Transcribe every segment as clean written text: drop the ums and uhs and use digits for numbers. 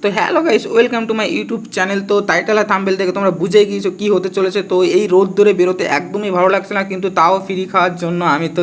তো hello guys, welcome to my YouTube channel. তো title আর thumbnail থেকে তোমরা বুঝেই গিয়েছো কী হতে চলেছে। তো এই রোদ ধরে বেরোতে একদমই ভালো লাগছে না, কিন্তু তাও ফ্রি খাওয়ার জন্য আমি তো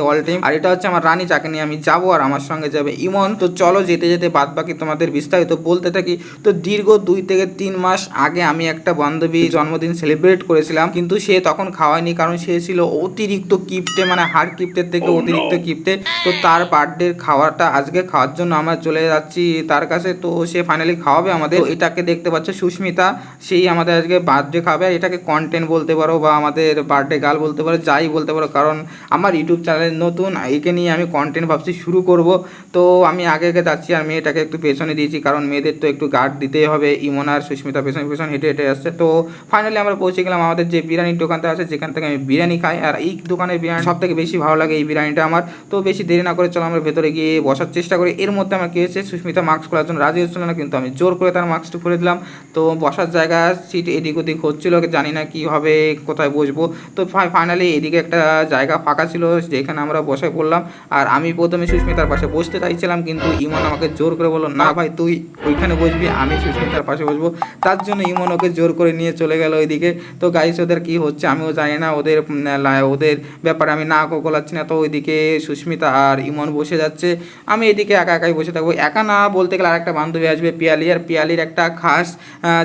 অল টাইম। আর এটা হচ্ছে আমার রানী, যাকে নিয়ে আমি যাবো, আর আমার সঙ্গে যাবে ইমন। তো চলো যেতে যেতে বাদ বাকি তোমাদের বিস্তারিত বলতে থাকি। তো দীর্ঘ 2 থেকে 3 মাস আগে আমি একটা বান্ধবী জন্মদিন সেলিব্রেট করেছিলাম, কিন্তু সে তখন খাওয়ায়নি, কারণ সে ছিল অতিরিক্ত কিপ্টে, মানে হাড় কিপ্টের থেকে অতিরিক্ত কিপ্টে। তো তার বার্থডের খাওয়াটা আজকে খাওয়ার জন্য আমরা চলে যাচ্ছি তার কাছে। তো সে ফাইনালি খাওয়াবে আমাদের। এটাকে দেখতে পাচ্ছ সুস্মিতা, সেই আমাদের আজকে বার্থডে খাবে। আর এটাকে কন্টেন্ট বলতে পারো বা আমাদের বার্থডে গার্ল বলতে পারো, যাই বলতে পারো, কারণ আমার ইউটিউব চ্যানেল নতুন, একে নিয়ে আমি কন্টেন্ট ভাবছি শুরু করব। তো আমি আগে আগে যাচ্ছি, আর মেয়েটাকে একটু পেছনে দিয়েছি, কারণ মেয়েদের তো একটু গার্ড দিতেই হবে। ইমন আর সুস্মিতা পেছনে পেছনে হেঁটে হেঁটে আসছে। তো ফাইনালি আমরা পৌঁছে গেলাম আমাদের যে বিরিয়ানির দোকানটা আছে, যেখান থেকে আমি বিরিয়ানি খাই। আর এই দোকানের বিরিয়ানি সব থেকে বেশি ভালো লাগে, এই বিরিয়ানিটা আমার। তো বেশি দেরি না করে চলো আমরা ভেতরে গিয়ে বসার চেষ্টা করি। এর মধ্যে আমার কী হয়েছে, সুস্মিতা মাস্ক খোলার জন্য রাজি হচ্ছিল না, কিন্তু আমি জোর করে তার মাস্কটা খুলে দিলাম। তো বসার জায়গা সিট এদিক ওদিক হচ্ছিলো, জানি না কীভাবে কোথায় বসবো। তো ফাইনালি এদিকে একটা জায়গা ফাঁকা ছিল, যেখানে আমরা বসে পড়লাম। আর আমি প্রথমে সুস্মিতার পাশে বসতে চাইছিলাম, কিন্তু ইমন আমাকে জোর করে বললো, না ভাই তুই ওইখানে বসবি, আমি সুস্মিতার পাশে বসবো। তার জন্য ইমন ওকে জোর করে নিয়ে চলে গেল ওইদিকে। তো গাইস ওদের কী হচ্ছে আমিও জানি না, ওদের ওদের ব্যাপারে আমি না গোলাচ্ছি না। তো ওইদিকে সুস্মিতা আর ইমন বসে যাচ্ছে, আমি এদিকে একা একাই বসে থাকবো। একা না বলতে গেলে আরেকটা বান্ধবী আসবে, পিয়ালি। আর পিয়ালির একটা খাস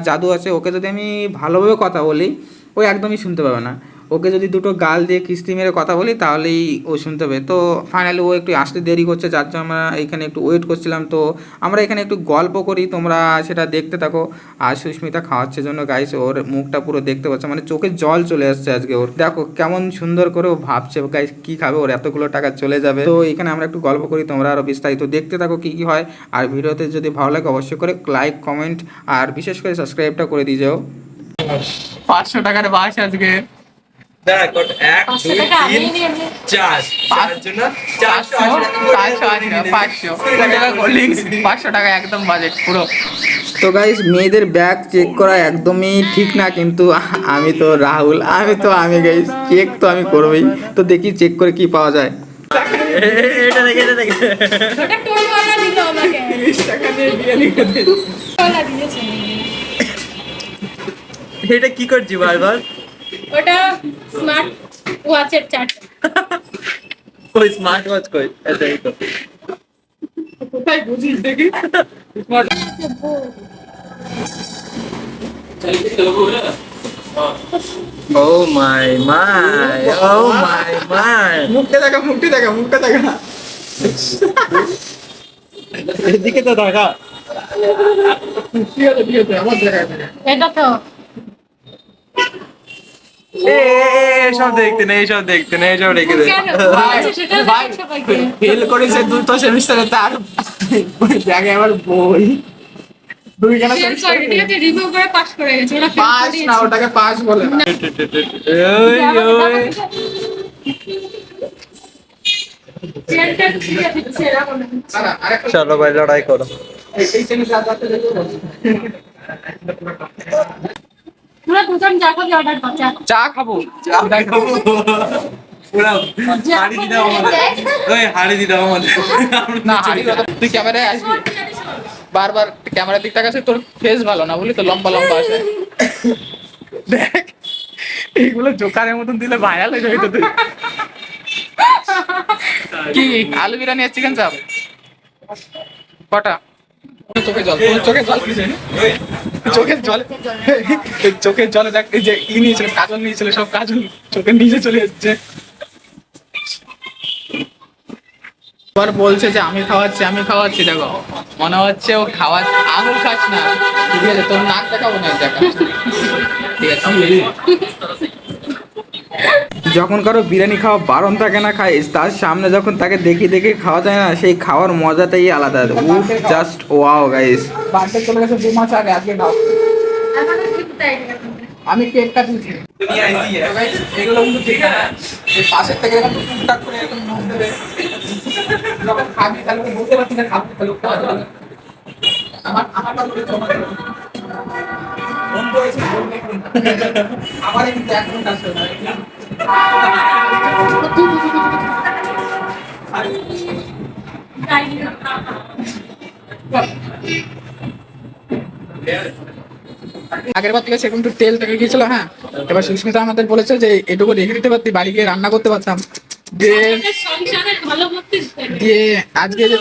জাদু আছে, ওকে যদি আমি ভালোভাবে কথা বলি ও একদমই শুনতে পাবে না। ওকে যদি দুটো গাল দিয়ে কিস্তি মেরে কথা বলি তাহলেই ও শুনতে পাবে। তো ফাইনালি ও একটু আসতে দেরি করছে, যার জন্য আমরা এখানে একটু ওয়েট করছিলাম। তো আমরা এখানে একটু গল্প করি, তোমরা সেটা দেখতে থাকো। আর সুস্মিতা খাওয়াচ্ছে জন্য গাইস ওর মুখটা পুরো দেখতে পাচ্ছে, মানে চোখে জল চলে আসছে আজকে ওর। দেখো কেমন সুন্দর করে ও ভাবছে গাইস কী খাবে, ওর এতগুলো টাকা চলে যাবে। তো এখানে আমরা একটু গল্প করি, তোমরা আরও বিস্তারিত দেখতে থাকো কী কী হয়। আর ভিডিওতে যদি ভালো লাগে অবশ্যই করে লাইক, কমেন্ট আর বিশেষ করে সাবস্ক্রাইবটা করে দিয়ে যাও। 500 টাকার বাস আজকে। দেখ ওটা 1 2 3 4 চারের জন্য 500 টাকা একদম বাজেট পুরো। তো গাইস মেয়েদের ব্যাগ চেক করা একদমই ঠিক না, কিন্তু আমি তো রাহুল, আমি গাইস চেক তো আমি করবই। তো দেখি চেক করে কি পাওয়া যায়। এটা দেখে ওটা টোলওয়ালা দিল আমাকে 30 টাকা দিয়ে বিরিয়ানি খেতে। টোলওয়ালা দিয়েছে। এটা কি করছি বারবার? ওটা স্মার্ট ওয়াচের চার্জ। ওই স্মার্ট ওয়াচ কই? এটাই তো। কোথায় বুঝিস দেখি। ও মাই মাই, ও মাই মাই। মুখটা দেখা। এদিকে তো দেখা। ঠিক আছে আমার দেখা। এটা তো এইসব দেখতে না, এইসব রেখে দে। কেন আছে সেটা ভাই সবাইকে ফেল করেছে 2টো সেমিস্টারে, তার ব্যাগে আমার বই। দুই কেন ফেল করে ঠিক আছে রিভিউ করে পাস করে গেছে ওরা ফেল পাস না, ওটাকে পাস বলে না। ওই ওই চেয়ারটা দিয়ে দিচ্ছে এরা মনে হচ্ছে না, আরেকটা চলো ভাই লড়াই করো। এই সেমিস্টার যাতে দেখো। পুরো দুজন যা খাবে অর্ডার কর চা খাবো। পুরা হাড়ি দিদাও আমাদের। ওই হাড়ি দিদাও আমাদের। না হারি কথা, তুই ক্যামেরায় আসবি বারবার, ক্যামেরার দিক তাকাচ্ছে, তোর ফেস ভালো না বলি তো লম্বা লম্বা আসে। দেখ এইগুলো জোকারের মতন দিলে ভাইরাল হয়ে যাবে। তো তুই কি আলু বিরিয়ানি আর চিকেন চাপ কটা? চোখের জলে দেখ, এই যে নিয়েছিল কাজল নিয়েছিল, সব কাজল চোখের নিচে চলে যাচ্ছে। এবার বলছে যে আমি খাওয়াচ্ছি দেখো, মনে হচ্ছে ও খাওয়া আঙুল খাস না। ঠিক আছে তোর নাক দেখাবো না, দেখা ঠিক আছে। যখন কারো বিরিয়ানি খাওয়া বারণ থাকে না খাইস, তার সামনে যখন তাকে দেখে খাওয়া যায় না, সেই খাওয়ার মজাটাই আলাদা। উফ জাস্ট ওয়াও গাইস। বার্থডে চলে গেছে 2 মাস আগে, আজকে খাও। আমি কেক কাটিয়েছি। এগুলো কিন্তু ঠিক না, এই পাশের থেকে এরকম টুকটাক করে এরকম মুখ দেবে, যখন খাবি তাহলে বলতে পারছি না খাবো তাহলে আমার বন্ধ হয়েছে আমার কিন্তু 1 ঘন্টা আসবে। আগের বার থেকে সেরকম একটু তেল থেকে গিয়েছিল। হ্যাঁ, এবার সুস্মিতা আমাদের বলেছে যে এটুকু রেখে দিতে পারতি, বাড়ি গিয়ে রান্না করতে পারতাম। দিয়ে সংসারের ভালো মতো দিয়ে আজকে যে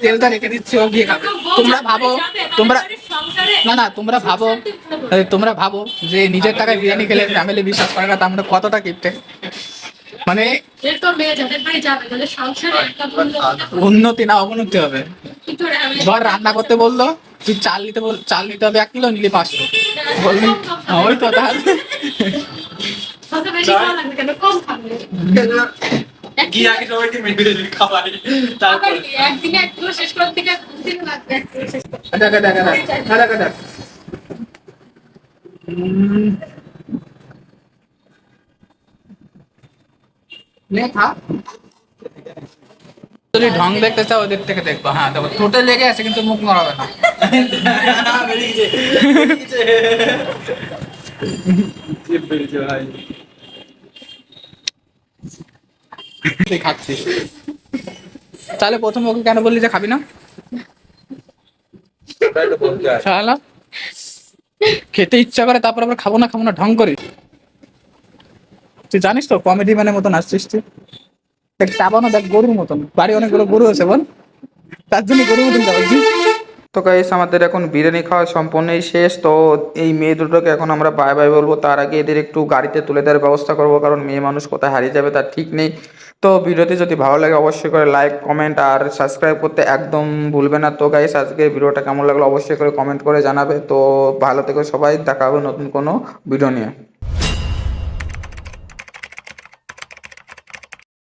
তেলটা রেখে দিচ্ছি, ও গিয়ে খাবে। তোমরা ভাবো, তোমরা না তোমরা ভাবো যে নিজের টাকায় বিরিয়ানি খেলে ফ্যামিলি বিশ্বাস করে না, তা আমরা কতটা কিপটে। মানে এরপর মেয়ে যাদের বাড়ি যাবে তাহলে সংসারে একটা বললো উন্নতি না অবনতি হবে। কি করে হবে? ধর রান্না করতে বললো, তুই চাল নিতে হবে 1 কিলো, নিলি 500 বললি। ওই তো তাহলে কত বেশি খাওয়া লাগবে কেন? কম খাবে। গিয়ে আগে সবাইকে বিরিয়ানি খাওয়াই, তারপর আবার কি, একদিনে 1 কিলো শেষ করার থেকে 2 দিন লাগবে 1 কিলো শেষ করতে। দেখ। নে খা। যদি ঢং দেখতে চাও ওদের থেকে দেখবো। হ্যাঁ দেখো, ঠোঁটে লেগে আছে কিন্তু মুখ নড়াবে না। বেরিয়েছে বেরিয়েছে ভাই। তুই খাচ্ছিস, তাহলে প্রথমে ওকে কেন বললি যে খাবি না? ওটাই তো বলতে হয়। শালা, খেতে ইচ্ছা করে তারপর আবার খাবো না ঢং করিস। তুই জানিস তো কমেডি ম্যানের মতন আসছিস তুই। দেখ চাবানো, দেখ গরুর মতন, বাড়ি অনেকগুলো গরু আছে বল, তার জন্য গরুর মতন চাবাচ্ছিস। তো গাইস আমাদের এখন বিরিয়ানি খাওয়া সম্পূর্ণই শেষ। তো এই মেয়ে দুটোকে এখন আমরা বাই বাই বলবো, তার আগে এদের একটু গাড়িতে তুলে দেওয়ার ব্যবস্থা করবো, কারণ মেয়ে মানুষ কোথায় হারিয়ে যাবে তার ঠিক নেই। তো ভিডিওটি যদি ভালো লাগে অবশ্যই করে লাইক, কমেন্ট আর সাবস্ক্রাইব করতে একদম ভুলবে না। তো গাইস আজকে ভিডিওটা কেমন লাগলো অবশ্যই করে কমেন্ট করে জানাবে। তো ভালো থেকো সবাই, দেখা হবে নতুন কোনো ভিডিও নিয়ে।